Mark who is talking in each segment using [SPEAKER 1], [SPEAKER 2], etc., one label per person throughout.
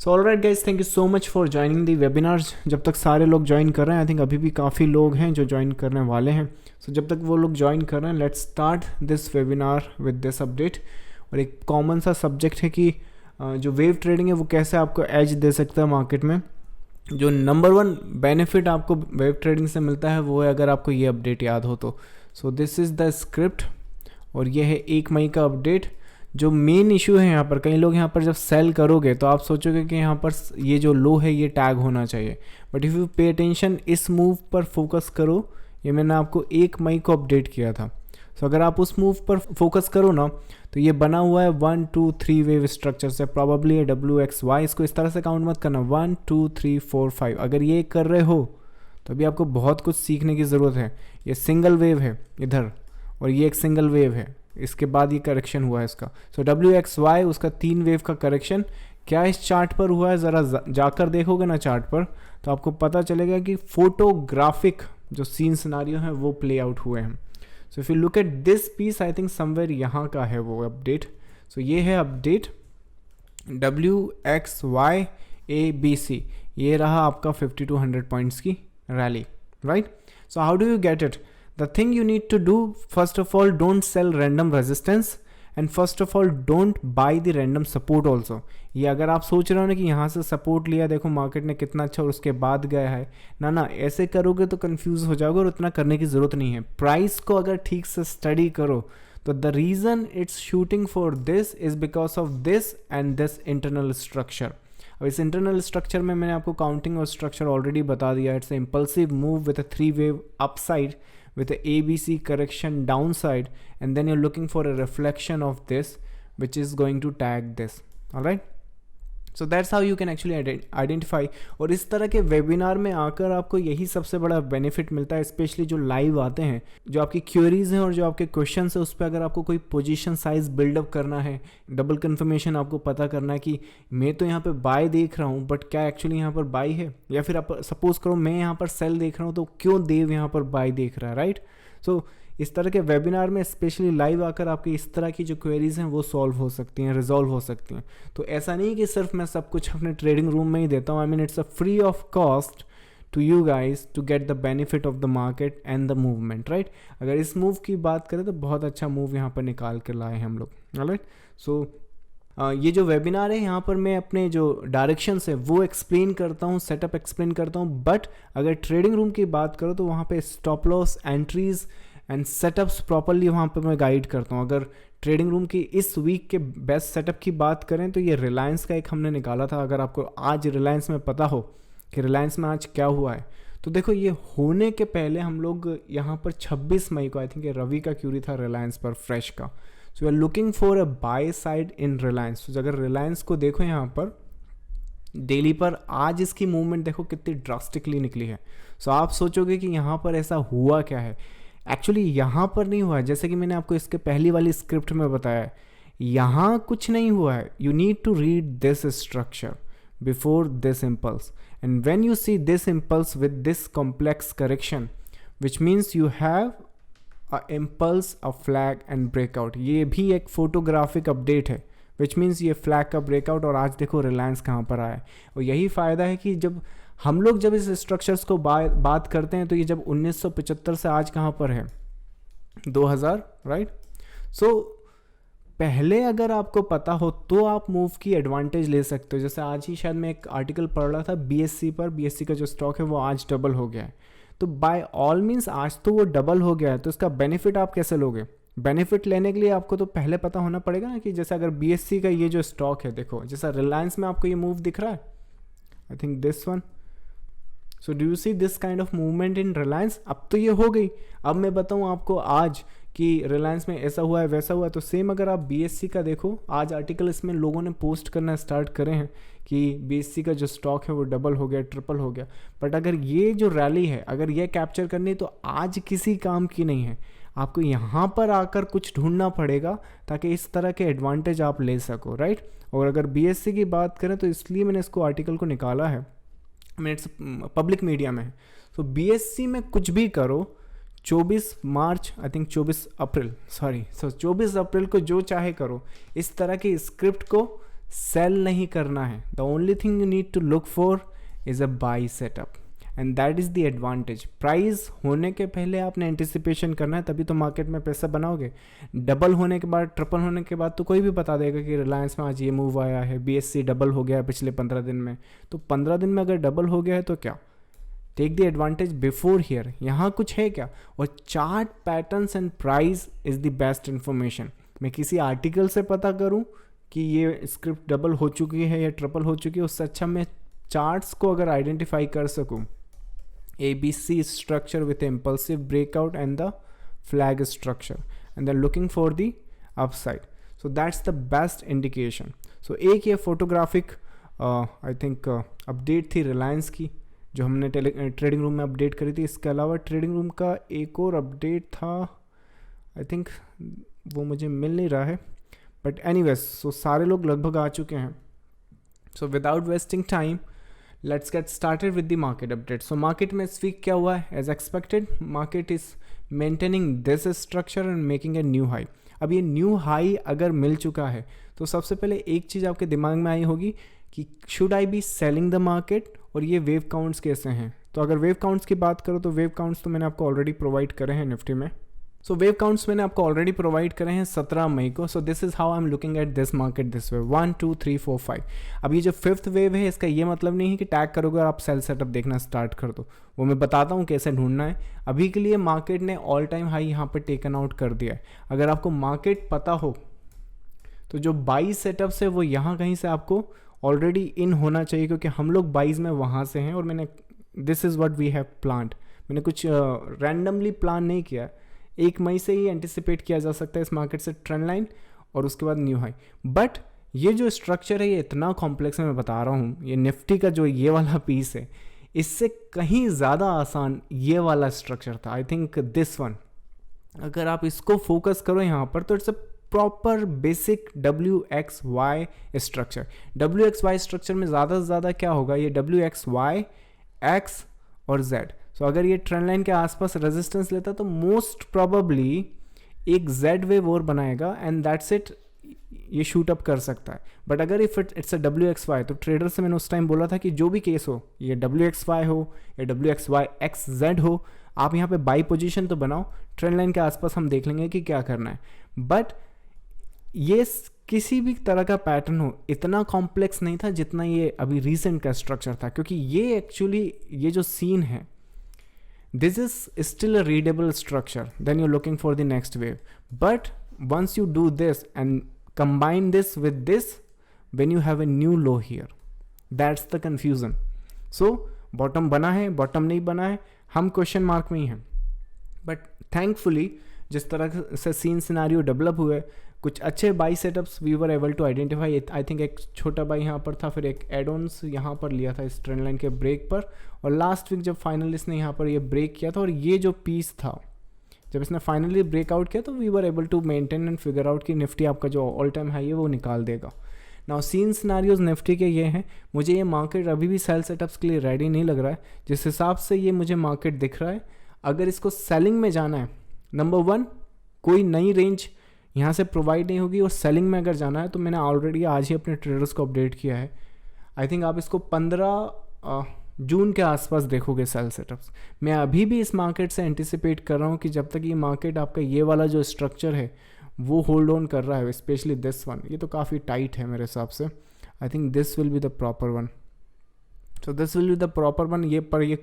[SPEAKER 1] So alright guys, thank you so much for joining the webinars. जब तक सारे लोग ज्वाइन कर रहे हैं, आई थिंक अभी भी काफ़ी लोग हैं जो ज्वाइन करने वाले हैं। सो जब तक वो लोग ज्वाइन कर रहे हैं, let's start this webinar with this update. और एक कॉमन सा सब्जेक्ट है कि जो वेव ट्रेडिंग है वो कैसे आपको एज दे सकता है मार्केट में। जो नंबर वन बेनिफिट आपको वेव ट्रेडिंग से मिलता है वो है, अगर आपको ये अपडेट याद हो तो। सो दिस इज़ द स्क्रिप्ट और ये है 1 मई का अपडेट। जो मेन इशू है यहाँ पर, कई लोग यहाँ पर जब सेल करोगे तो आप सोचोगे कि यहाँ पर ये जो लो है ये टैग होना चाहिए, but if you pay attention इस मूव पर फोकस करो। ये मैंने आपको 1 मई को अपडेट किया था। सो अगर आप उस मूव पर फोकस करो ना, तो ये बना हुआ है 1 2 3 वेव स्ट्रक्चर से, प्रॉबेबली है WXY। इसको इस तरह से काउंट मत करना 1 2 3 4 5। अगर ये कर रहे हो तो अभी आपको बहुत कुछ सीखने की ज़रूरत है। ये सिंगल वेव है इधर और ये एक सिंगल वेव है, इसके बाद ये करेक्शन हुआ है इसका। सो WXY उसका 3 वेव का करेक्शन क्या इस चार्ट पर हुआ है, ज़रा जाकर देखोगे ना चार्ट पर तो आपको पता चलेगा कि फोटोग्राफिक जो सीन सिनारियो हैं वो प्ले आउट हुए हैं। So if you look at this piece, I think somewhere यहाँ का है वो अपडेट। सो ये है अपडेट WXY ABC। ये रहा आपका 50 to 100 पॉइंट्स की rally, right. So how do you get it? The thing you need to do, first of all, don't sell random resistance, and first of all don't buy the random support also। ये अगर आप सोच रहे हो ना कि यहाँ से सपोर्ट लिया, देखो मार्केट ने कितना अच्छा और उसके बाद गया है, ना ऐसे करोगे तो कंफ्यूज हो जाओगे और उतना करने की ज़रूरत नहीं है। प्राइस को अगर ठीक से स्टडी करो तो the reason it's shooting for this is because of this and this internal structure. अब इस इंटरनल स्ट्रक्चर में मैंने आपको काउंटिंग और स्ट्रक्चर ऑलरेडी बता दिया। It's impulsive move with a 3 wave upside with a ABC correction downside, and then you're looking for a reflection of this which is going to tag this, all right। So that's how you can actually identify। और इस तरह के webinar में आकर आपको यही सबसे बड़ा बेनिफिट मिलता है, स्पेशली जो लाइव आते हैं, जो आपकी क्वेरीज हैं और जो आपके क्वेश्चन है उस पर अगर आपको कोई पोजीशन साइज बिल्डअप करना है, डबल कंफर्मेशन आपको पता करना है कि मैं तो यहाँ पे बाय देख रहा हूँ बट क्या एक्चुअली यहाँ पर बाय है, या फिर आप सपोज करो मैं यहाँ पर सेल देख रहा हूँ तो क्यों देव यहाँ पर बाय देख रहा है, राइट। सो इस तरह के वेबिनार में स्पेशली लाइव आकर आपकी इस तरह की जो क्वेरीज हैं वो सॉल्व हो सकती हैं, रिजॉल्व हो सकती हैं। तो ऐसा नहीं कि सिर्फ मैं सब कुछ अपने ट्रेडिंग रूम में ही देता हूँ। I mean it's a free of cost to you guys to get the benefit of the market and the movement, right. अगर इस मूव की बात करें तो बहुत अच्छा मूव यहाँ पर निकाल कर लाए हैं हम लोग, राइट। सो ये जो वेबिनार है यहाँ पर मैं अपने जो डायरेक्शंस है वो एक्सप्लेन करता हूँ, सेटअप एक्सप्लेन करता हूँ, बट अगर ट्रेडिंग रूम की बात करो तो वहाँ पे stop loss, entries and setups properly वहाँ पे मैं गाइड करता हूँ। अगर ट्रेडिंग रूम की इस वीक के बेस्ट सेटअप की बात करें तो ये रिलायंस का एक हमने निकाला था। अगर आपको आज रिलायंस में पता हो कि रिलायंस में आज क्या हुआ है, तो देखो ये होने के पहले हम लोग यहाँ पर 26 मई को आई थिंक रवि का क्यूरी था रिलायंस पर, फ्रेश का। So we are looking for a buy side in Reliance. तो अगर रिलायंस को देखो यहाँ पर डेली पर, आज इसकी मूवमेंट देखो कितनी ड्रास्टिकली निकली है। सो आप सोचोगे कि यहाँ पर ऐसा हुआ क्या है, एक्चुअली यहाँ पर नहीं हुआ है। जैसे कि मैंने आपको इसके पहली वाली स्क्रिप्ट में बताया, यहाँ कुछ नहीं हुआ है। You need to read this structure before this impulse, and when you see this impulse with this complex correction which means you have a impulse, a flag and breakout. ये भी एक फोटोग्राफिक अपडेट है which means ये flag का breakout. और आज देखो रिलायंस कहाँ पर आया है। और यही फ़ायदा है कि जब हम लोग जब इस स्ट्रक्चर्स को बात करते हैं तो ये जब 1975 से आज कहाँ पर है 2000, राइट। सो पहले अगर आपको पता हो तो आप मूव की एडवांटेज ले सकते हो। जैसे आज ही शायद मैं एक आर्टिकल पढ़ रहा था BSC पर, BSC का जो स्टॉक है वो आज डबल हो गया है। तो बाय ऑल मीन्स आज तो वो डबल हो गया है, तो इसका बेनिफिट आप कैसे लोगे? बेनिफिट लेने के लिए आपको तो पहले पता होना पड़ेगा ना कि जैसे अगर BSC का ये जो स्टॉक है, देखो जैसा रिलायंस में आपको ये मूव दिख रहा है, I think this one. So do you see this kind of movement in Reliance? अब तो ये हो गई। अब मैं बताऊँ आपको आज कि रिलायंस में ऐसा हुआ है वैसा हुआ है, तो सेम अगर आप BSC का देखो, आज आर्टिकल इसमें लोगों ने पोस्ट करना स्टार्ट करे हैं कि BSC का जो स्टॉक है वो डबल हो गया, ट्रिपल हो गया। बट अगर ये जो रैली है अगर ये कैप्चर करनी तो आज किसी काम की नहीं है। आपको यहाँ पर आकर कुछ ढूंढना पड़ेगा ताकि इस तरह के एडवांटेज आप ले सको, राइट। और अगर BSC की बात करें तो इसलिए मैंने इसको आर्टिकल को निकाला है, मिनट्स पब्लिक मीडिया में है। तो BSC में कुछ भी करो, 24 मार्च आई थिंक 24 अप्रैल 24 अप्रैल को जो चाहे करो, इस तरह की स्क्रिप्ट को सेल नहीं करना है. The only thing you need to look for is a buy setup, and that is the advantage. Price होने के पहले आपने एंटिसिपेशन करना है, तभी तो मार्केट में पैसा बनाओगे. डबल होने के बाद, ट्रिपल होने के बाद तो कोई भी बता देगा कि रिलायंस में आज ये मूव आया है, BSC डबल हो गया है पिछले 15 दिन में. तो 15 दिन में अगर डबल हो गया है तो क्या, take the advantage before here. यहाँ कुछ है क्या. और chart patterns and price is the best information. मैं किसी आर्टिकल से पता करूँ कि ये स्क्रिप्ट डबल हो चुकी है या ट्रिपल हो चुकी है, उससे अच्छा मैं चार्ट्स को अगर आइडेंटिफाई कर सकूँ, ABC structure with impulsive breakout and the flag structure, and then looking for the upside. So that's the best indication. So एक ये फोटोग्राफिक आई थिंक अपडेट थी रिलायंस की जो हमने ट्रेडिंग रूम में अपडेट करी थी. इसके अलावा ट्रेडिंग रूम का एक और अपडेट था, आई थिंक वो मुझे मिल नहीं रहा है, बट एनीवेज सो सारे लोग लगभग आ चुके हैं. So without wasting time let's get started with the market update. So market में इस वीक क्या हुआ है, as expected market is maintaining this structure and making a new high. अब ये न्यू हाई अगर मिल चुका है तो सबसे पहले एक चीज़ आपके दिमाग में आई होगी कि should I be selling the market, और ये वेव काउंट्स कैसे हैं. तो अगर वेव काउंट्स की बात करो तो वेव काउंट्स तो मैंने आपको ऑलरेडी प्रोवाइड करे हैं निफ्टी में. सो वेव काउंट्स मैंने आपको ऑलरेडी प्रोवाइड करे हैं 17 मई को. सो this is how I am looking at this market this way 1 2 3 4 5. अब ये जो फिफ्थ वेव है इसका ये मतलब नहीं है कि टैग करोगे और आप सेल सेटअप देखना स्टार्ट कर दो. वो मैं बताता हूँ कैसे ढूंढना है. अभी के लिए मार्केट ने ऑल टाइम हाई यहाँ पर टेकन आउट कर दिया है. अगर आपको मार्केट पता हो तो जो बाई सेटअप्स है वो यहाँ कहीं से आपको ऑलरेडी इन होना चाहिए, क्योंकि हम लोग बाइज में वहाँ से हैं. और मैंने this is what we have planned. मैंने कुछ रैंडमली प्लान नहीं किया. 1 मई से ही एंटिसिपेट किया जा सकता है इस मार्केट से ट्रेंड लाइन और उसके बाद न्यू हाई. बट ये जो स्ट्रक्चर है ये इतना कॉम्प्लेक्स है, मैं बता रहा हूँ. ये निफ्टी का जो ये वाला पीस है इससे कहीं ज़्यादा आसान ये वाला स्ट्रक्चर था. आई थिंक दिस वन, अगर आप इसको फोकस करो यहाँ पर तो it's a proper basic WXY structure. WXY structure में ज़्यादा से ज़्यादा क्या होगा, ये WXY, X और Z. सो अगर ये ट्रेंड लाइन के आसपास रेजिस्टेंस लेता तो मोस्ट प्रोबेबली एक Z वेव और बनाएगा एंड दैट्स इट, ये शूट अप कर सकता है. बट अगर इफ इट्स अ WXY तो ट्रेडर से मैंने उस टाइम बोला था कि जो भी केस हो, ये WXY हो या WXY XZ हो, आप यहाँ पे बाई पोजीशन तो बनाओ. ट्रेंड लाइन के आसपास हम देख लेंगे कि क्या करना है. बट ये किसी भी तरह का पैटर्न हो इतना कॉम्प्लेक्स नहीं था जितना ये अभी रिसेंट का स्ट्रक्चर था, क्योंकि ये एक्चुअली ये जो सीन है this is still a readable structure. Then you're looking for the next wave. But once you do this and combine this with this, when you have a new low here, that's the confusion. So bottom बना है, bottom नहीं बना है, हम question mark में ही हैं. But thankfully जिस तरह से सीन सिनारियो डेवलप हुए, कुछ अच्छे buy setups we were able to identify. I think एक छोटा बाई यहाँ पर था, फिर एक एड ऑन्स यहाँ पर लिया था इस ट्रेंड लाइन के ब्रेक पर, और लास्ट वीक जब फाइनली इसने यहाँ पर ये ब्रेक किया था और ये जो पीस था जब इसने फाइनली ब्रेकआउट किया तो we were able to maintain and figure out कि निफ्टी आपका जो ऑल टाइम हाई है वो निकाल देगा. नाउ सीन सिनारियोज निफ्टी के ये हैं. मुझे ये मार्केट अभी भी सेल सेटअप्स के लिए रेडी नहीं लग रहा है. जिस हिसाब से ये मुझे मार्केट दिख रहा है, अगर इसको सेलिंग में जाना है, नंबर 1 कोई नई रेंज यहाँ से प्रोवाइड नहीं होगी, और सेलिंग में अगर जाना है तो मैंने ऑलरेडी आज ही अपने ट्रेडर्स को अपडेट किया है. आई थिंक आप इसको 15 जून के आसपास देखोगे सेल सेटअप्स. मैं अभी भी इस मार्केट से एंटिसिपेट कर रहा हूँ कि जब तक ये मार्केट आपका ये वाला जो स्ट्रक्चर है वो होल्ड ऑन कर रहा है, स्पेशली दिस वन, ये तो काफ़ी टाइट है मेरे हिसाब से. I think this will be the proper one. So this will be the proper one. ये पर ये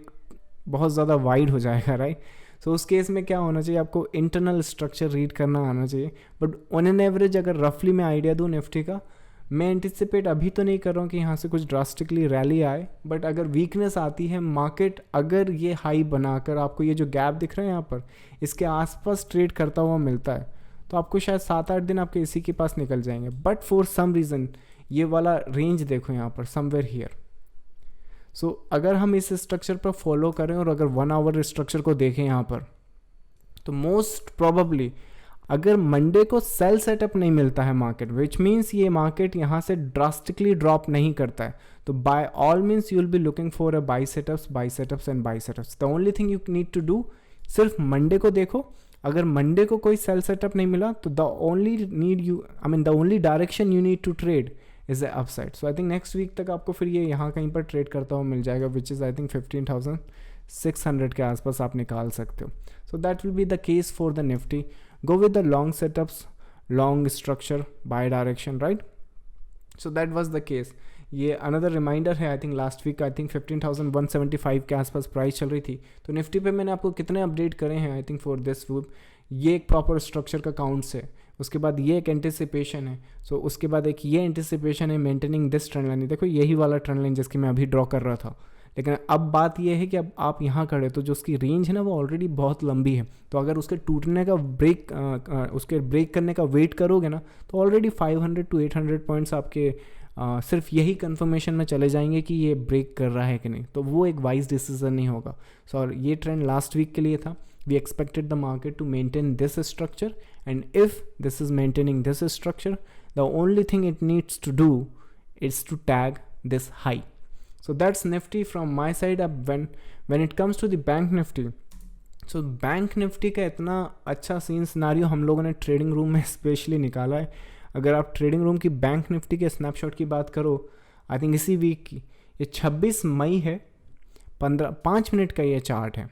[SPEAKER 1] बहुत ज़्यादा वाइड हो जाएगा, राइट. सो उस केस में क्या होना चाहिए, आपको इंटरनल स्ट्रक्चर रीड करना आना चाहिए. बट ऑन एन एवरेज अगर रफली मैं आइडिया दूँ निफ्टी का, मैं एंटिसिपेट अभी तो नहीं कर रहा हूँ कि यहाँ से कुछ ड्रास्टिकली रैली आए. बट अगर वीकनेस आती है, मार्केट अगर ये हाई बनाकर आपको ये जो गैप दिख रहा है यहाँ पर इसके आसपास ट्रेड करता हुआ मिलता है, तो आपको शायद 7-8 दिन आपके इसी के पास निकल जाएंगे. बट फॉर सम रीज़न ये वाला रेंज देखो यहाँ पर समवेयर हियर. सो अगर हम इस स्ट्रक्चर पर फॉलो करें और अगर 1 आवर स्ट्रक्चर को देखें यहाँ पर, तो मोस्ट प्रोबेबली अगर मंडे को सेल सेटअप नहीं मिलता है मार्केट, विच मीन्स ये मार्केट यहाँ से ड्रास्टिकली ड्रॉप नहीं करता है, तो by all means you will be looking for a buy setups and buy setups. The only thing you need to do, सिर्फ मंडे को देखो. अगर मंडे को कोई सेल सेटअप नहीं मिला तो the only direction you need to trade is a upside. So I think next week तक आपको फिर ये यहाँ कहीं पर ट्रेड करता हुआ मिल जाएगा, विच इज़ आई थिंक 15,600 के आसपास आप निकाल सकते हो. So that will be the case for the Nifty. Go with the long setups, long structure, buy direction, right. So that was the case. ये अनदर रिमाइंडर है, I think last week I think 15,175 के आसपास price चल रही थी. तो Nifty पे मैंने आपको कितने अपडेट करे हैं I think for this week. ये एक प्रॉपर स्ट्रक्चर का काउंट्स है, उसके बाद ये एक एंटिसिपेशन है. सो उसके बाद एक ये एंटिसिपेशन है मेंटेनिंग दिस ट्रेंड लाइन. देखो यही वाला ट्रेंड लाइन जिसकी मैं अभी ड्रॉ कर रहा था. लेकिन अब बात यह है कि अब आप यहाँ खड़े तो जो उसकी रेंज है ना वो ऑलरेडी बहुत लंबी है. तो अगर उसके टूटने का उसके ब्रेक करने का वेट करोगे ना तो ऑलरेडी 500 to 800 पॉइंट्स आपके सिर्फ यही कंफर्मेशन में चले जाएंगे कि ये ब्रेक कर रहा है कि नहीं. तो वो एक वाइज डिसीजन नहीं होगा. सो और ये ट्रेंड लास्ट वीक के लिए था. We expected the market to maintain this structure, and if this is maintaining this structure, the only thing it needs to do is to tag this high. So that's Nifty from my side. अब when it comes to the Bank Nifty, so Bank Nifty का इतना अच्छा scene scenario हम लोगों ने trading room में specially निकाला है. अगर आप ट्रेडिंग रूम की बैंक निफ्टी के स्नैपशॉट की बात करो, आई थिंक इसी वीक की, ये 26 मई है, 5 मिनट का ये चार्ट है.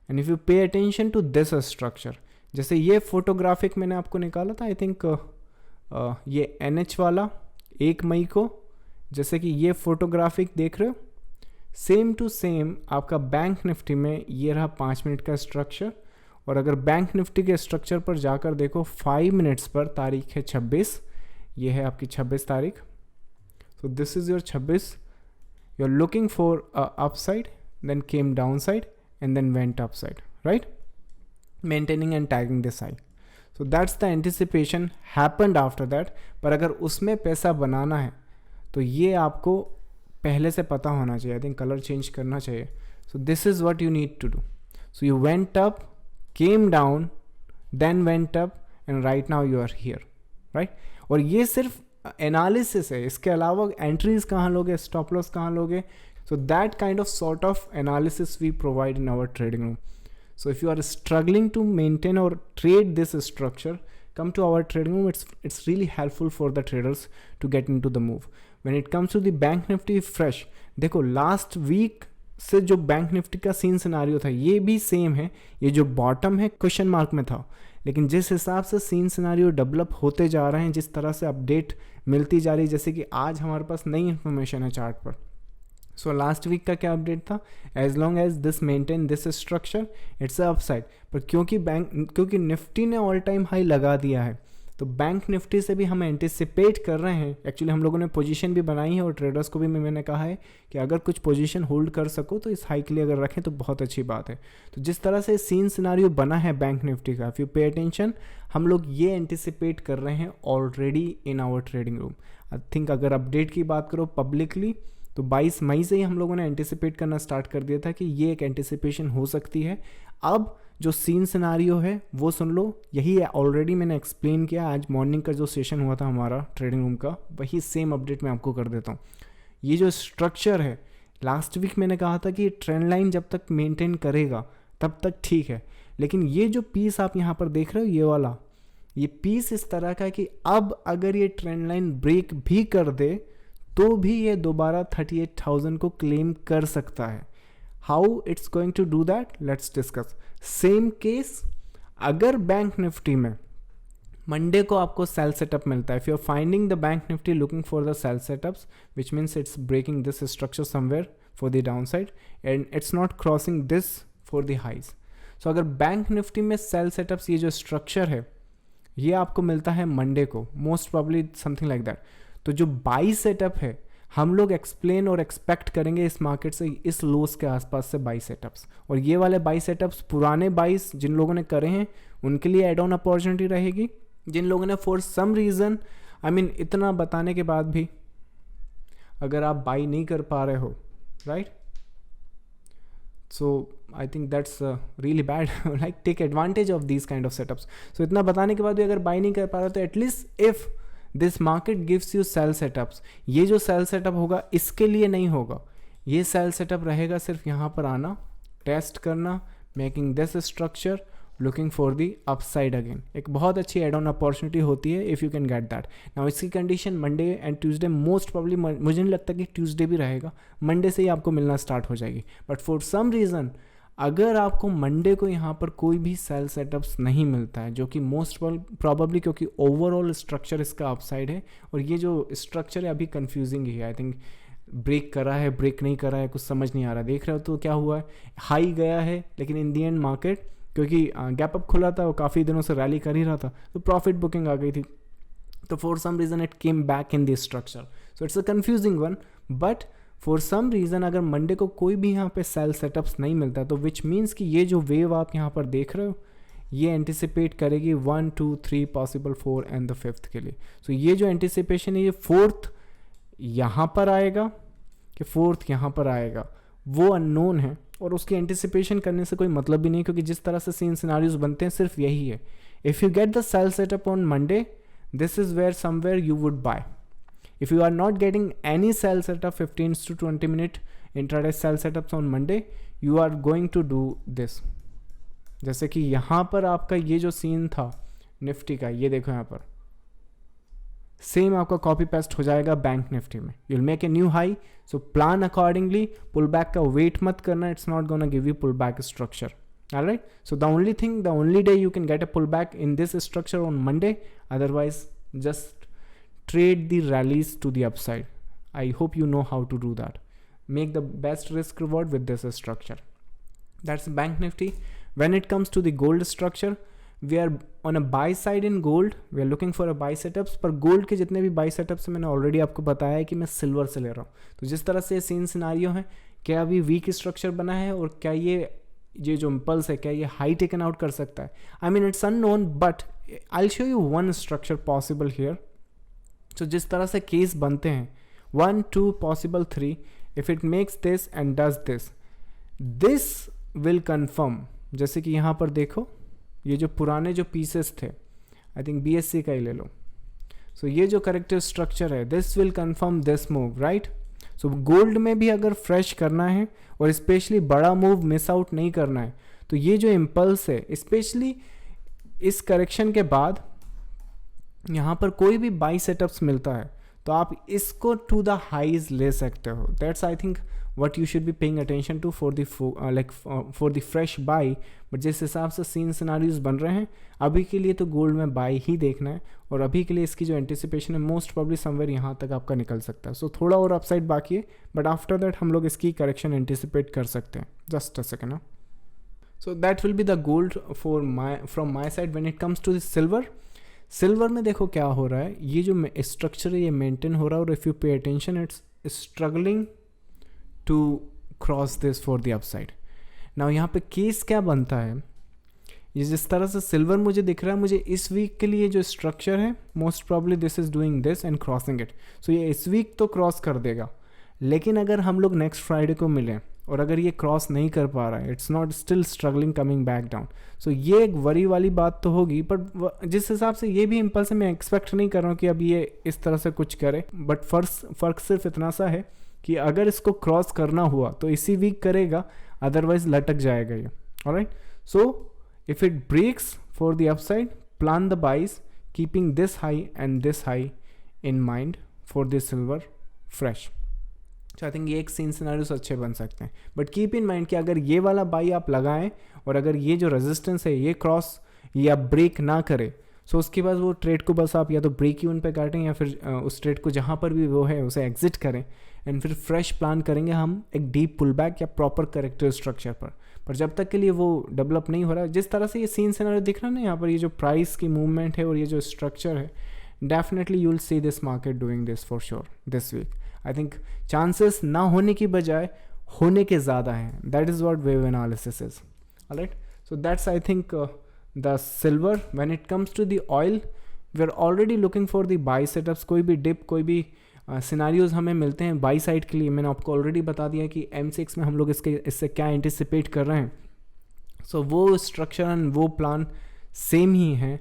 [SPEAKER 1] And if you pay attention to this structure, जैसे ये फोटोग्राफिक मैंने आपको निकाला था आई थिंक ये NH वाला 1 मई को, जैसे कि ये फोटोग्राफिक देख रहे हो, सेम टू सेम आपका बैंक निफ्टी में ये रहा 5 मिनट का स्ट्रक्चर. और अगर बैंक निफ्टी के स्ट्रक्चर पर जाकर देखो 5 मिनट्स पर, तारीख है 26, ये है आपकी 26 तारीख. So this is your 26. You are looking for upside, then came down side and then went upside, right, maintaining and tagging this high. So that's the anticipation happened after that. पर अगर उसमें पैसा बनाना है तो ये आपको पहले से पता होना चाहिए. आई थिंक कलर चेंज करना चाहिए. So this is what you need to do. So you went up, came down, then went up, and right now you are here, right. और ये सिर्फ एनालिसिस है, इसके अलावा एंट्रीज कहाँ लोगे, स्टॉप लॉस कहाँ लोगे. So that kind of sort of analysis we provide in our trading room. So if you are struggling to maintain or trade this structure, come to our trading room. It's really helpful for the traders to get into the move. When it comes to the bank nifty fresh, देखो last week से जो bank Nifty का scene scenario था ये भी same है. ये जो बॉटम है क्वेश्चन मार्क में था, लेकिन जिस हिसाब से सीन सिनारियो डेवलप होते जा रहे हैं, जिस तरह से अपडेट मिलती जा रही है, जैसे कि आज हमारे पास नई इन्फॉर्मेशन है चार्ट पर. सो लास्ट वीक का क्या अपडेट था, as long as this maintain this structure it's upside. पर क्योंकि निफ्टी ने ऑल टाइम हाई लगा दिया है, तो बैंक निफ्टी से भी हम एंटिसिपेट कर रहे हैं. एक्चुअली हम लोगों ने पोजीशन भी बनाई है और ट्रेडर्स को भी मैंने कहा है कि अगर कुछ पोजीशन होल्ड कर सको तो इस हाई के लिए अगर रखें तो बहुत अच्छी बात है. तो जिस तरह से सीन सिनारियो बना है बैंक निफ्टी का, इफ यू पे अटेंशन, हम लोग ये एंटिसिपेट कर रहे हैं already in our trading room. I think अगर अपडेट की बात करो पब्लिकली तो 22 मई से ही हम लोगों ने एंटिसिपेट करना स्टार्ट कर दिया था कि ये एक एंटिसिपेशन हो सकती है. अब जो सीन सिनारियो है वो सुन लो, यही ऑलरेडी मैंने एक्सप्लेन किया. आज मॉर्निंग का जो सेशन हुआ था हमारा ट्रेडिंग रूम का, वही सेम अपडेट मैं आपको कर देता हूँ. ये जो स्ट्रक्चर है, लास्ट वीक मैंने कहा था कि ट्रेंड लाइन जब तक मेंटेन करेगा तब तक ठीक है, लेकिन ये जो पीस आप यहाँ पर देख रहे हो, ये वाला, ये पीस इस तरह का है कि अब अगर ये ट्रेंड लाइन ब्रेक भी कर दे तो भी ये दोबारा 38,000 को क्लेम कर सकता है. How it's going to do that, let's discuss. Same case अगर बैंक निफ्टी में मंडे को आपको सेल सेटअप मिलता है, if you are finding the bank Nifty looking for the sell setups, which means it's breaking this structure somewhere for the down side and it's not crossing this for the highs. So अगर bank Nifty में sell setups, ये जो structure है ये आपको मिलता है Monday को, most probably something like that, तो जो बाई सेटअप है हम लोग एक्सप्लेन और एक्सपेक्ट करेंगे इस मार्केट से इस लोस के आसपास से बाई सेटअप्स. और ये वाले बाई सेटअप्स पुराने बाइस जिन लोगों ने करे हैं उनके लिए एड ऑन अपॉर्चुनिटी रहेगी. जिन लोगों ने for some reason, I mean इतना बताने के बाद भी अगर आप बाई नहीं कर पा रहे हो, right, so I think that's really bad. Like take advantage of these kind of setups. So इतना बताने के बाद भी अगर बाई नहीं कर पा रहे हो तो at least if this market gives you sell setups, ये जो सेल सेटअप होगा इसके लिए नहीं होगा. ये सेल सेटअप रहेगा सिर्फ यहाँ पर आना, टेस्ट करना, making this structure looking for the upside again. एक बहुत अच्छी एड ऑन अपॉर्चुनिटी होती है if you can get that. Now इसकी condition Monday and Tuesday, most probably मुझे नहीं लगता कि ट्यूसडे भी रहेगा, मंडे से ही आपको मिलना स्टार्ट हो जाएगी। बट फॉर सम रीज़न अगर आपको मंडे को यहाँ पर कोई भी सेल सेटअप्स नहीं मिलता है, जो कि मोस्ट प्रॉबली क्योंकि ओवरऑल स्ट्रक्चर इसका अपसाइड है, और ये जो स्ट्रक्चर है अभी कंफ्यूजिंग ही है, आई थिंक ब्रेक करा है ब्रेक नहीं करा है कुछ समझ नहीं आ रहा। देख रहे हो तो क्या हुआ है, हाई गया है लेकिन इन दी एंड मार्केट क्योंकि गैप अप खुला था, वो काफ़ी दिनों से रैली कर ही रहा था, तो प्रॉफिट बुकिंग आ गई थी, तो for some reason it came back in this structure. So it's a confusing one, but for some reason अगर मंडे को कोई भी यहाँ पे सेल सेटअप्स नहीं मिलता, तो विच मीन्स कि ये जो वेव आप यहाँ पर देख रहे हो ये एंटिसिपेट करेगी 1 2 3 पॉसिबल 4 एंड द 5th के लिए। सो ये जो एंटिसिपेशन है ये 4th यहाँ पर आएगा कि 4th यहाँ पर आएगा, वो अननोन है, और उसकी एंटिसिपेशन करने से कोई मतलब भी नहीं, क्योंकि जिस तरह से सीन सिनारियोज बनते हैं सिर्फ यही है। If you get the sell setup on Monday, this is where somewhere you would buy. If you are not getting any sell setup 15 to 20 minute intraday sell setups on Monday, you are going to do this. जैसे कि यहाँ पर आपका ये जो scene था Nifty का, ये देखो यहाँ पर सेम आपका कॉपी पेस्ट हो जाएगा बैंक निफ्टी में। You'll make a new high, so plan accordingly, pull back का वेट मत करना, it's not gonna give you pull back structure. Alright, so the only day you can get a pullback in this structure on Monday, otherwise just trade the rallies to the upside. I hope you know how to do that. Make the best risk reward with this structure. That's Bank Nifty. When it comes to the gold structure, we are on a buy side in gold. We are looking for a buy setups, पर gold के जितने भी buy setups मैंने already आपको बताया है कि मैं silver से ले रहा हूँ। तो जिस तरह से सीन सिनारियो है, क्या अभी weak structure बना है, और क्या ये जो इम्पल्स है क्या ये हाई टेकन आउट कर सकता है? I mean it's unknown, but I show you one structure possible here. So जिस तरह से केस बनते हैं 1 2 possible 3, if it makes this and does this will confirm. जैसे कि यहाँ पर देखो, ये जो पुराने जो पीसेस थे, आई थिंक BSC का ही ले लो, सो ये जो करेक्टर स्ट्रक्चर है, this will confirm this move, right. So gold में भी अगर फ्रेश करना है और स्पेशली बड़ा मूव मिस आउट नहीं करना है, तो ये जो इम्पल्स है, स्पेशली इस करेक्शन के बाद यहाँ पर कोई भी बाई सेटअप्स मिलता है तो आप इसको टू द हाईज ले सकते हो। That's I think what you should be paying attention to for the for the fresh buy। But जिस हिसाब से सीन सिनारियोज बन रहे हैं अभी के लिए, तो गोल्ड में बाई ही देखना है, और अभी के लिए इसकी जो एंटिसिपेशन है मोस्ट प्रॉब्ली समवेयर यहाँ तक आपका निकल सकता है। सो थोड़ा और अपसाइड बाकी है, बट आफ्टर दैट हम लोग इसकी करेक्शन एंटिसिपेट कर सकते हैं। जस्ट अ सेकेंड ना। So that will be the gold from my side. When it comes to the silver में देखो क्या हो रहा है, ये जो स्ट्रक्चर है ये मेंटेन हो रहा है, और if you pay attention it's struggling to cross this for the upside. Now यहाँ पे केस क्या बनता है, ये जिस तरह से सिल्वर मुझे दिख रहा है, मुझे इस वीक के लिए जो स्ट्रक्चर है most probably this is doing this and crossing it. So ये इस वीक तो क्रॉस कर देगा, लेकिन अगर हम लोग नेक्स्ट फ्राइडे को मिलें और अगर ये क्रॉस नहीं कर पा रहा है, it's not still struggling coming back down, so ये एक वरी वाली बात तो होगी। बट जिस हिसाब से ये भी इम्पल्स है, मैं एक्सपेक्ट नहीं कर रहा हूँ कि अब ये इस तरह से कुछ करे, बट फ़र्क सिर्फ इतना सा है कि अगर इसको क्रॉस करना हुआ तो इसी वीक करेगा, अदरवाइज लटक जाएगा ये। Alright, so if it breaks for the upside, plan the buys keeping this high and this high in mind for this silver fresh. तो आई थिंक ये एक सीन सिनारियोस अच्छे बन सकते हैं, बट कीप इन माइंड कि अगर ये वाला बाई आप लगाएं और अगर ये जो रेजिस्टेंस है ये क्रॉस या ब्रेक ना करे, सो उसके बाद वो ट्रेड को बस आप या तो ब्रेक इवन पे काटें या फिर उस ट्रेड को जहाँ पर भी वो है उसे एग्जिट करें, एंड फिर फ्रेश प्लान करेंगे हम एक डीप पुल बैक या प्रॉपर करेक्टर स्ट्रक्चर पर जब तक के लिए वो डेवलप नहीं हो रहा है, जिस तरह से ये सीन सिनारियो दिख रहा है ना यहाँ पर, ये जो प्राइस की मूवमेंट है और ये जो स्ट्रक्चर है, definitely you will see this market doing this for sure this week. I think chances ना होने की बजाय होने के ज़्यादा हैं। That is what wave analysis is. Alright, so that's I think the silver. When it comes to the oil, we are already looking for the buy setups. कोई भी डिप, कोई भी सिनारियोज हमें मिलते हैं बाई साइड के लिए, मैंने आपको ऑलरेडी बता दिया कि M6 में हम लोग इससे क्या एंटिसिपेट कर रहे हैं। सो वो स्ट्रक्चर एंड वो प्लान सेम ही है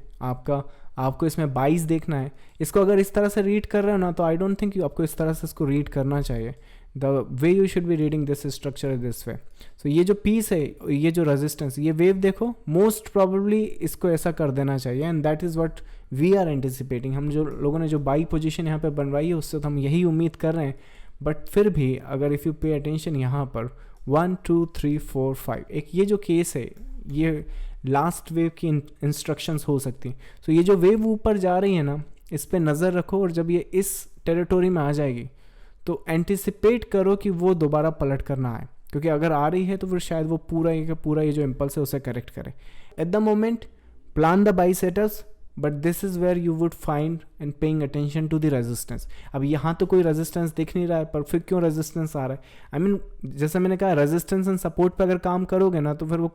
[SPEAKER 1] आपको इसमें बाइस देखना है। इसको अगर इस तरह से रीड कर रहे हो ना, तो आई डोंट थिंक आपको इस तरह से इसको रीड करना चाहिए। The way you should be reading this structure this way. So ये जो पीस है, ये जो रेजिस्टेंस, ये वेव देखो, मोस्ट प्रॉबली इसको ऐसा कर देना चाहिए, and that is what we are anticipating. हम जो लोगों ने जो बाई पोजीशन यहाँ पे बनवाई है उससे तो हम यही उम्मीद कर रहे हैं. बट फिर भी अगर इफ़ यू पे अटेंशन यहाँ पर 1 2 3 4 5, एक ये जो केस है, ये लास्ट वेव की इंस्ट्रक्शंस हो सकती हैं. सो ये जो वेव ऊपर जा रही है ना, इस पर नज़र रखो, और जब ये इस टेरिटोरी में आ जाएगी तो एंटिसिपेट करो कि वो दोबारा पलट कर ना आए, क्योंकि अगर आ रही है तो फिर शायद वो पूरा ये जो इम्पल्स है उसे करेक्ट करे. At the moment plan the buy setups, but this is where you would find and paying attention to the resistance. अब यहाँ तो कोई रेजिस्टेंस दिख नहीं रहा है, पर फिर क्यों रेजिस्टेंस आ रहा है? आई मीन जैसे मैंने कहा, रेजिस्टेंस एंड सपोर्ट पे अगर काम करोगे ना तो फिर वो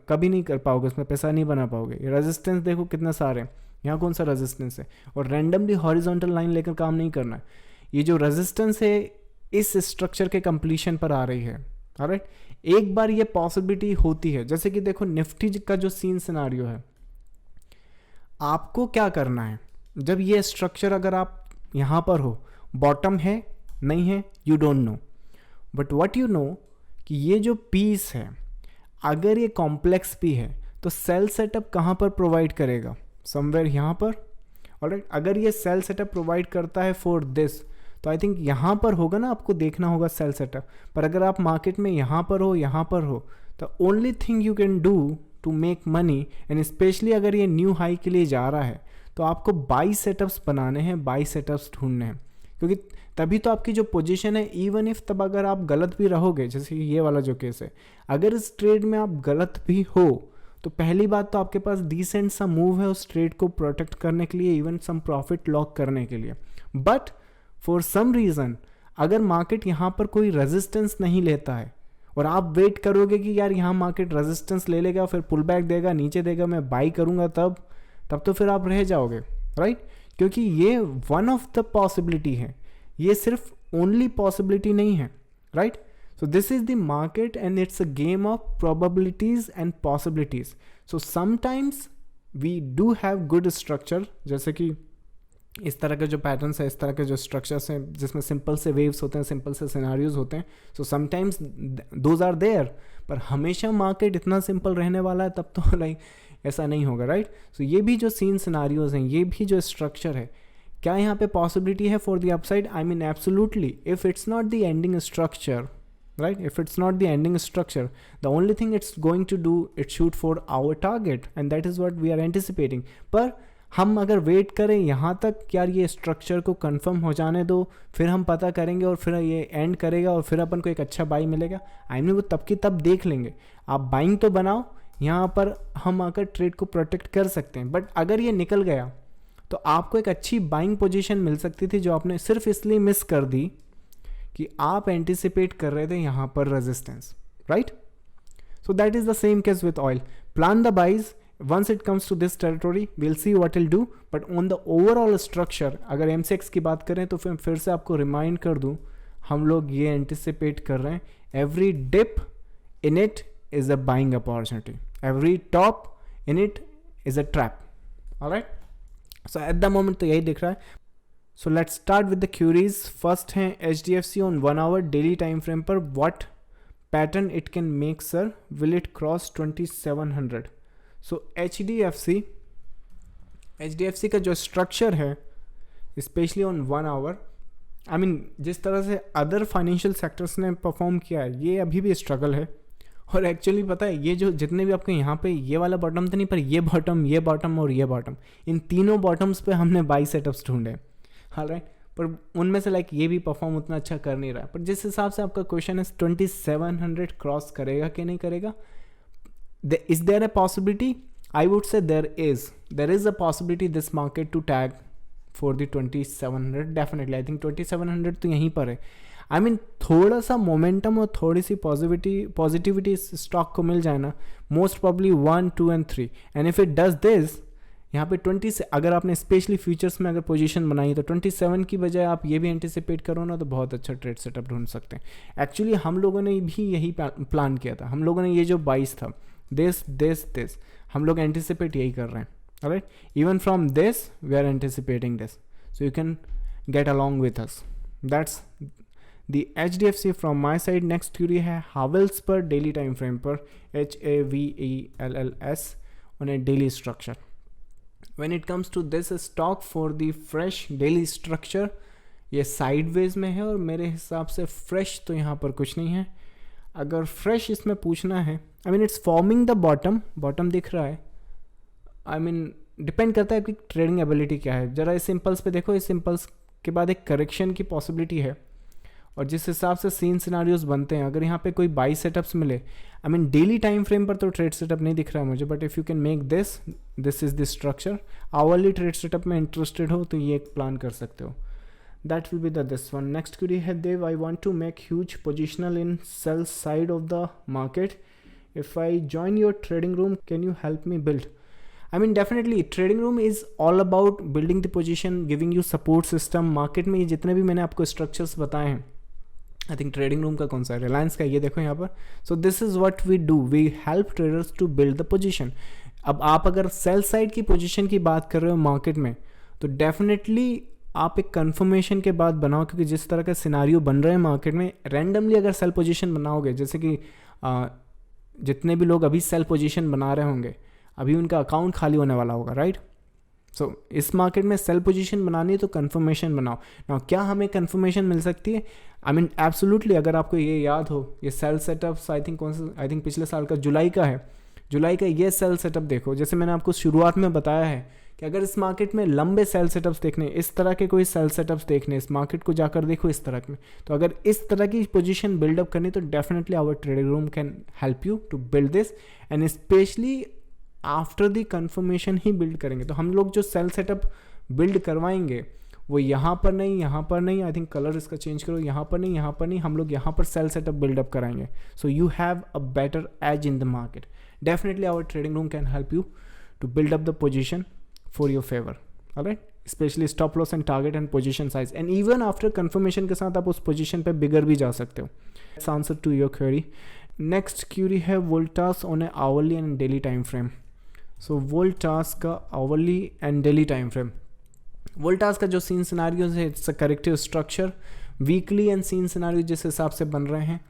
[SPEAKER 1] कभी नहीं कर पाओगे, उसमें पैसा नहीं बना पाओगे. रेजिस्टेंस देखो कितने सारे हैं, यहाँ कौन सा रेजिस्टेंस है? और रैंडमली हॉरिजॉन्टल लाइन लेकर काम नहीं करना है. ये जो रेजिस्टेंस है इस स्ट्रक्चर के कंप्लीशन पर आ रही है. ऑलराइट, एक बार ये पॉसिबिलिटी होती है, जैसे कि देखो निफ्टी का जो सीन सिनारियो है, आपको क्या करना है जब ये स्ट्रक्चर, अगर आप यहाँ पर हो, बॉटम है नहीं है you don't know, but what you know कि ये जो पीस है अगर ये कॉम्प्लेक्स भी है तो सेल सेटअप कहाँ पर प्रोवाइड करेगा? समवेयर यहाँ पर. ऑलराइट, अगर ये सेल सेटअप प्रोवाइड करता है फॉर दिस, तो आई थिंक यहाँ पर होगा ना, आपको देखना होगा सेल सेटअप. पर अगर आप मार्केट में यहाँ पर हो, तो only thing you can do to make money, and specially अगर ये न्यू हाई के लिए जा रहा है तो आपको बाई सेटअप्स बनाने हैं, बाई सेटअप्स ढूंढने हैं, क्योंकि तभी तो आपकी जो पोजीशन है, इवन इफ तब अगर आप गलत भी रहोगे, जैसे ये वाला जो केस है, अगर इस ट्रेड में आप गलत भी हो तो पहली बात तो आपके पास डिसेंट सा मूव है उस ट्रेड को प्रोटेक्ट करने के लिए, इवन सम प्रॉफिट लॉक करने के लिए. बट फॉर सम रीज़न अगर मार्केट यहाँ पर कोई रेजिस्टेंस नहीं लेता है और आप वेट करोगे कि यार यहाँ मार्केट रेजिस्टेंस ले लेगा, फिर पुल बैक देगा, नीचे देगा, मैं बाई करूँगा, तब तो फिर आप रह जाओगे. राइट, क्योंकि ये वन ऑफ द पॉसिबिलिटी है, ये सिर्फ ओनली पॉसिबिलिटी नहीं है. Right, so this is the market and it's a game of probabilities and possibilities. So sometimes we do have good structure, जैसे कि इस तरह के जो पैटर्न्स है, इस तरह के जो स्ट्रक्चर्स हैं जिसमें सिंपल से वेव्स होते हैं, सिंपल से सिनारियोज होते हैं. So sometimes those are there, पर हमेशा मार्केट इतना सिंपल रहने वाला है तब तो लाइक ऐसा नहीं होगा. राइट, सो ये भी जो सीन सिनारियोज हैं, ये भी जो स्ट्रक्चर है, क्या यहाँ पे पॉसिबिलिटी है for the upside? I mean absolutely, if it's not the ending structure, right? If it's not the ending structure, the only thing it's going to do, it shoot for our target, and that is what we are anticipating. पर हम अगर wait करें यहाँ तक, यार ये structure को confirm हो जाने दो, फिर हम पता करेंगे और फिर ये एंड करेगा और फिर अपन को एक अच्छा बाई मिलेगा, आई मीन वो तब की तब देख लेंगे. आप बाइंग तो बनाओ, यहाँ पर हम आकर ट्रेड को प्रोटेक्ट कर सकते हैं. बट अगर ये निकल गया तो आपको एक अच्छी बाइंग पोजीशन मिल सकती थी, जो आपने सिर्फ इसलिए मिस कर दी कि आप एंटिसिपेट कर रहे थे यहाँ पर resistance. Right, so that is the same case with oil. Plan the buys, once it comes to this territory will see what will do, but on the overall structure अगर MCX की बात करें तो फिर से आपको रिमाइंड कर दूं, हम लोग ये एंटिसिपेट कर रहे हैं, every dip in it is a buying opportunity, every top in it is a trap. Alright, so at the moment तो यही दिख रहा है. So let's start with the queries. First है HDFC on 1 hour daily time frame पर what pattern it can make, sir? Will it cross 2700? So HDFC का जो structure है, especially on 1 hour, I mean जिस तरह से other financial sectors ने perform किया है, ये अभी भी struggle है. और एक्चुअली पता है, ये जो जितने भी आपके यहाँ पे ये वाला बॉटम तो नहीं, पर ये बॉटम और ये बॉटम, इन तीनों बॉटम्स पे हमने बाई सेटअप्स ढूंढे. राइट, पर उनमें से लाइक ये भी परफॉर्म उतना अच्छा कर नहीं रहा है. पर जिस हिसाब से आपका क्वेश्चन है 2700 क्रॉस करेगा कि नहीं करेगा, is there a possibility? I would say there is a possibility this market to tag for the 2700. Definitely I think 2700 तो यहीं पर है. आई मीन थोड़ा सा मोमेंटम और थोड़ी सी पॉजिटिविटी स्टॉक को मिल जाए ना, most probably 1 2 and 3, and if it does this, यहाँ पे 20 से अगर आपने स्पेशली फ्यूचर्स में अगर पोजीशन बनाई तो 27 की बजाय आप ये भी एंटिसिपेट करो ना, तो बहुत अच्छा ट्रेड सेटअप ढूंढ सकते हैं. एक्चुअली हम लोगों ने भी यही प्लान किया था. हम लोगों ने ये जो 22 था, दिस हम लोग एंटिसिपेट यही कर रहे हैं. Alright, even from this we are anticipating this, so you can get along with us. The HDFC from my side. Next query है हावेल्स पर डेली टाइम फ्रेम पर, HAVELLS on a daily structure. When it comes to this stock for the fresh daily structure, ये sideways में है और मेरे हिसाब से फ्रेश तो यहाँ पर कुछ नहीं है। अगर फ्रेश इसमें पूछना है, I mean it's forming the bottom दिख रहा है। आई मीन डिपेंड करता है आपकी ट्रेडिंग एबिलिटी क्या है। जरा इस इम्पल्स पे देखो, इस इम्पल्स के बाद एक करेक्शन की पॉसिबिलिटी है और जिस हिसाब से सीन सिनारियोज बनते हैं, अगर यहाँ पे कोई बाई सेटअप्स मिले, I mean daily time frame पर तो ट्रेड सेटअप नहीं दिख रहा है मुझे, but if you can make this is the structure, hourly trade setup में इंटरेस्टेड हो तो ये एक प्लान कर सकते हो। That will be the this one. Next query है Dev, I want to make huge positional in sell side of the market, if I join your trading room can you help me build. I mean definitely trading room is all about building the position, giving you support system। Market में ये जितने भी मैंने आपको structures बताए हैं, I think trading room का कौन सा है, रिलायंस का, ये देखो यहाँ पर। So this is what we do, we help traders to build the position. अब आप अगर सेल साइड की पोजीशन की बात कर रहे हो मार्केट में, तो डेफिनेटली आप एक कंफर्मेशन के बाद बनाओ, क्योंकि जिस तरह का सिनारियो बन रहा है मार्केट में, रैंडमली अगर सेल पोजीशन बनाओगे, जैसे कि जितने भी लोग अभी सेल पोजीशन बना रहे होंगे, अभी उनका अकाउंट खाली होने वाला होगा, राइट। सो इस मार्केट में सेल पोजीशन बनानी है तो कंफर्मेशन बनाओ ना। क्या हमें कंफर्मेशन मिल सकती है? I mean absolutely. अगर आपको ये याद हो, ये सेल सेटअप्स आई थिंक पिछले साल का जुलाई का है, जुलाई का ये सेल सेटअप देखो। जैसे मैंने आपको शुरुआत में बताया है कि अगर इस मार्केट में लंबे सेल सेटअप्स देखने, इस तरह के कोई सेल सेटअप्स देखने, इस मार्केट को जाकर देखो इस तरह में, तो अगर इस तरह की पोजीशन बिल्डअप करनी तो definitely our trading room can help you to build this, and specially after the confirmation ही बिल्ड करेंगे। तो हम लोग जो सेल सेटअप बिल्ड करवाएंगे वो यहाँ पर नहीं, यहाँ पर नहीं, आई थिंक कलर इसका चेंज करो, यहाँ पर नहीं, यहाँ पर नहीं, हम लोग यहाँ पर सेल सेटअप बिल्डअप कराएंगे। So you have a better edge in the market. Definitely our trading room can help you to build up the position for your favour, alright, specially stop loss and target and position size, and even after confirmation के साथ आप उस position पर बिगर भी जा सकते हो। It's answer to your query. Next query है Voltas on a hourly and daily time frame. So Voltas का hourly and daily time frame, Voltas का जो सीन सिनारियोज है, it's a corrective structure. Weekly and scene scenario जिस हिसाब से बन रहे हैं,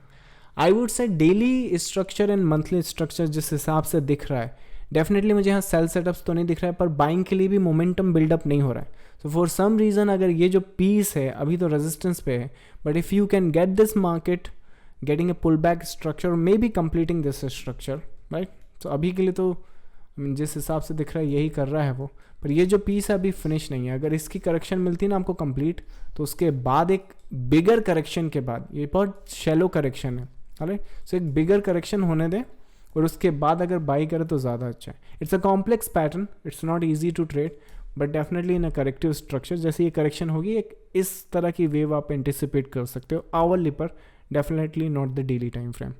[SPEAKER 1] I would say daily structure and monthly structure जिस हिसाब से दिख रहा है, डेफिनेटली मुझे यहाँ सेल सेटअप्स तो नहीं दिख रहा है, पर बाइंग के लिए भी मोमेंटम बिल्डअप नहीं हो रहा है। सो फॉर सम रीज़न अगर ये जो पीस है अभी तो रेजिस्टेंस पे है, but if you can get this market getting a pull back structure, may be completing this structure, right. तो अभी के लिए तो जिस हिसाब से दिख रहा है यही कर रहा है वो, पर ये जो पीस है अभी फिनिश नहीं है। अगर इसकी करेक्शन मिलती है ना आपको कंप्लीट, तो उसके बाद एक बिगर करेक्शन के बाद, ये बहुत शैलो करेक्शन है, अरे सो एक बिगर करेक्शन होने दें और उसके बाद अगर बाई करें तो ज़्यादा अच्छा है। It's a complex pattern, it's not easy to trade, but definitely in a corrective structure. जैसे ये करेक्शन होगी, एक इस तरह की वेव आप एंटिसिपेट कर सकते हो आवरली पर, definitely not the daily time frame.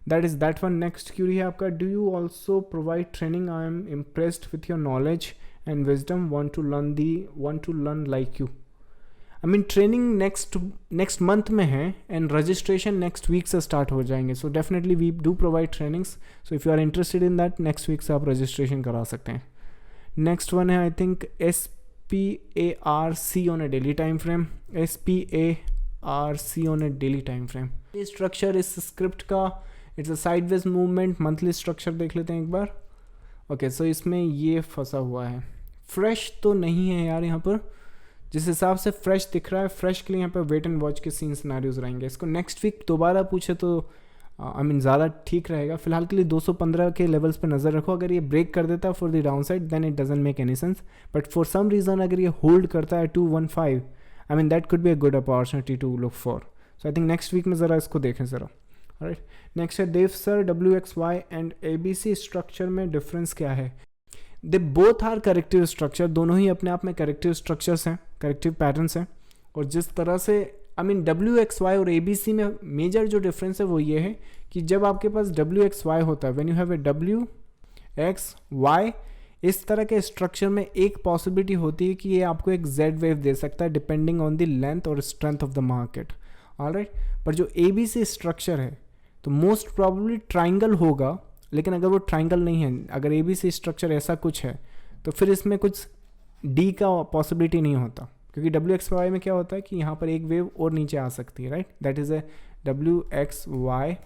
[SPEAKER 1] That is that one. Next query है आपका, do you also provide training? I am impressed with your knowledge and wisdom, want to learn like you. I mean training next month में है and registration next week से start हो जाएंगे। So definitely we do provide trainings, so if you are interested in that, next week से आप registration करा सकते हैं। नेक्स्ट वन है I think SPARC on A daily time frame, SPARC on A daily time frame. ये structure इस script का, it's a sideways movement. Monthly structure देख लेते हैं एक बार। ओके, सो इसमें ये फंसा हुआ है, फ्रेश तो नहीं है यार यहाँ पर, जिस हिसाब से फ्रेश दिख रहा है, फ्रेश के लिए यहाँ पे वेट एंड वॉच के सीन सिनारियोज रहेंगे। इसको नेक्स्ट वीक दोबारा पूछे तो आई मीन ज़्यादा ठीक रहेगा। फिलहाल के लिए 215 के लेवल्स पे नज़र रखो। अगर ये ब्रेक कर देता है for the down side, then it doesn't make any sense, but for some reason अगर ये होल्ड करता है 215, I mean that could be a good opportunity to look for. So I think next week में ज़रा इसको देखें ज़रा। Right, next है Dev sir, WXY and ABC structure में डिफरेंस क्या है? They both are corrective structure, दोनों ही अपने आप में करेक्टिव स्ट्रक्चर्स हैं, करेक्टिव पैटर्न्स हैं। और जिस तरह से आई मीन WXY और ABC में मेजर जो डिफरेंस है वो ये है कि जब आपके पास WXY होता है, when you have a WXY, इस तरह के स्ट्रक्चर में एक पॉसिबिलिटी होती है कि ये आपको एक Z वेव दे सकता है डिपेंडिंग ऑन द लेंथ और strength of the market, alright. पर जो ABC स्ट्रक्चर है तो मोस्ट प्रॉब्ली ट्राइंगल होगा, लेकिन अगर वो ट्राइंगल नहीं है, अगर ABC स्ट्रक्चर ऐसा कुछ है, तो फिर इसमें कुछ D का पॉसिबिलिटी नहीं होता। क्योंकि डब्ल्यू एक्स वाई में क्या होता है कि यहाँ पर एक वेव और नीचे आ सकती है, right, that is a W X Y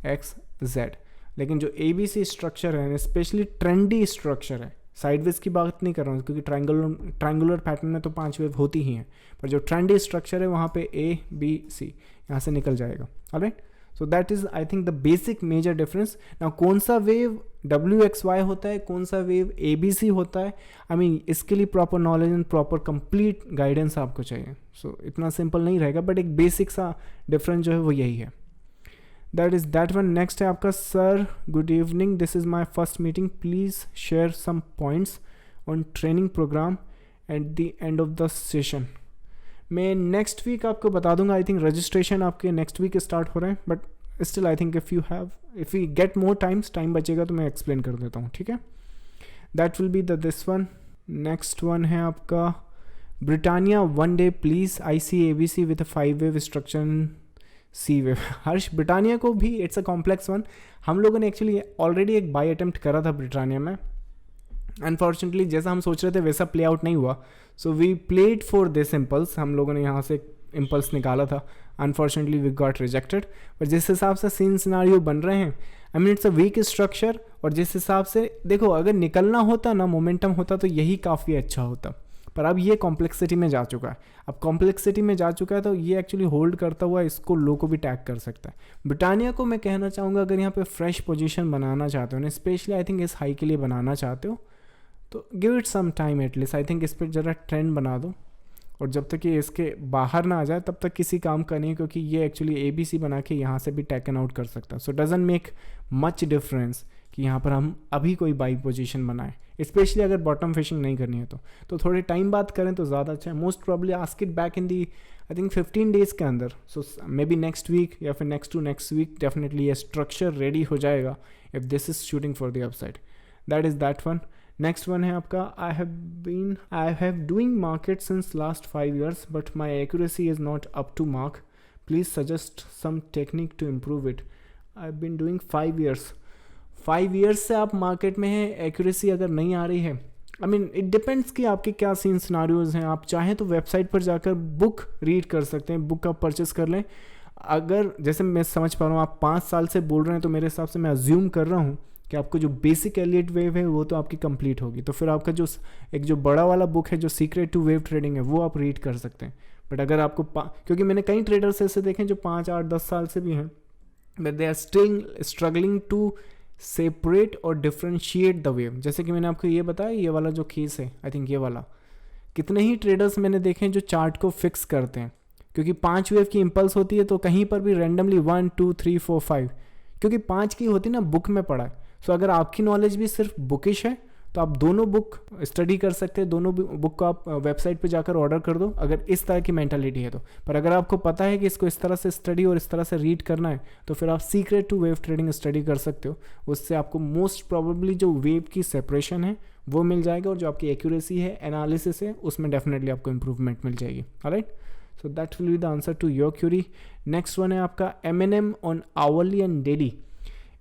[SPEAKER 1] X Z. लेकिन जो ए बी सी स्ट्रक्चर है, स्पेशली ट्रेंडी स्ट्रक्चर है, साइडवेज की बात नहीं कर रहा हूँ क्योंकि ट्रायंगुलर पैटर्न में तो 5 वेव होती ही हैं, पर जो ट्रेंडी स्ट्रक्चर है वहाँ पे ए बी सी यहाँ से निकल जाएगा, alright. So that is I think the basic major difference. Now कौन सा वेव डब्ल्यू एक्स वाई होता है, कौन सा वेव ए बी सी होता है, आई मीन इसके लिए proper knowledge and proper complete guidance आपको चाहिए। सो इतना सिंपल नहीं रहेगा, बट एक बेसिक सा डिफरेंस जो है वो यही है। That is that one. Next है आपका, sir good evening, this is my first meeting, please share some points on training programme at the end of the session. मैं नेक्स्ट वीक आपको बता दूंगा, आई थिंक रजिस्ट्रेशन आपके next week start हो रहे हैं, but still I think if you get more time बचेगा तो मैं एक्सप्लेन कर देता हूँ, ठीक है। That will be the this one. Next one है आपका, Britannia one day please, I see A B C with 5 wave structure C wave. Harsh, Britannia को भी इट्स अ कॉम्प्लेक्स वन। हम लोगों ने एक्चुअली ऑलरेडी एक बाई अटेम्प्ट करा था ब्रिटानिया में, अनफॉर्चुनेटली जैसा हम सोच रहे थे वैसा प्ले आउट नहीं हुआ, so we played for this impulse, हम लोगों ने यहाँ से इम्पल्स निकाला था, अनफॉर्चुनेटली वी गॉट रिजेक्टेड। पर जिस हिसाब से सीन सिनारियो बन रहे हैं, I mean it's a weak structure, और जिस हिसाब से देखो अगर निकलना होता ना, मोमेंटम होता तो यही काफ़ी अच्छा होता, पर अब ये कॉम्प्लेक्सिटी में जा चुका है। अब कॉम्प्लेक्सिटी में जा चुका है तो ये एक्चुअली होल्ड करता हुआ इसको लो को भी टैग कर सकता है। ब्रिटानिया को मैं कहना चाहूँगा, अगर यहाँ पे फ्रेश पोजीशन बनाना चाहते हो ना, स्पेशली आई थिंक इस हाई के लिए बनाना चाहते हो, तो give it some time at least. I think इस पर ज़रा ट्रेंड बना दो, और जब तक ये इसके बाहर ना आ जाए तब तक किसी काम का नहीं, क्योंकि ये एक्चुअली ए बी सी बना के यहाँ से भी टैकन आउट कर सकता है। सो डजंट मेक मच डिफरेंस कि यहाँ पर हम अभी कोई बाई पोजीशन बनाएं, स्पेशली अगर बॉटम फिशिंग नहीं करनी है तो थोड़े टाइम बाद करें तो ज़्यादा अच्छा है। Most probably ask it back in the I think 15 days के अंदर। So may be next week या फिर next to next week definitely ये स्ट्रक्चर रेडी हो जाएगा if this is shooting for the upside. That is that one. Next one है आपका, I have doing market since last 5 years but my accuracy is not up to mark, please suggest some technique to improve it. I have been doing 5 years। 5 years से आप market में हैं, accuracy अगर नहीं आ रही है, आई मीन इट डिपेंड्स कि आपके क्या सीन सिनारियोज़ हैं। आप चाहें तो वेबसाइट पर जाकर बुक रीड कर सकते हैं, बुक आप परचेस कर लें। अगर जैसे मैं समझ पा रहा हूँ आप 5 साल से बोल रहे हैं, तो मेरे हिसाब से मैं अज्यूम कर रहा हूँ कि आपको जो बेसिक एलियट वेव है वो तो आपकी कंप्लीट होगी, तो फिर आपका जो एक जो बड़ा वाला बुक है जो सीक्रेट टू वेव ट्रेडिंग है वो आप रीड कर सकते हैं। बट अगर आपको क्योंकि मैंने कई ट्रेडर्स ऐसे देखे जो 5, 8, 10 साल से भी हैं, but they are still struggling to separate और डिफ्रेंशिएट द वेव। जैसे कि मैंने आपको ये बताया, ये वाला जो केस है, आई थिंक ये वाला, कितने ही ट्रेडर्स मैंने देखे हैं जो चार्ट को फिक्स करते हैं, क्योंकि 5 वेव की इंपल्स होती है तो कहीं पर भी रैंडमली 1, 2, 3, 4, 5, क्योंकि 5 की होती ना बुक में पड़ा है। सो अगर आपकी नॉलेज भी सिर्फ बुकिश है तो आप दोनों बुक स्टडी कर सकते हैं, दोनों बुक को आप वेबसाइट पे जाकर ऑर्डर कर दो अगर इस तरह की मेंटालिटी है तो। पर अगर आपको पता है कि इसको इस तरह से स्टडी और इस तरह से रीड करना है, तो फिर आप secret to wave trading study कर सकते हो। उससे आपको मोस्ट प्रोबेबली जो वेव की सेपरेशन है वो मिल जाएगा, और जो आपकी एक्यूरेसी है, एनालिसिस है, उसमें डेफिनेटली आपको इंप्रूवमेंट मिल जाएगी। Alright, so that will be the answer to your query. Next one है आपका, M&M on hourly and daily,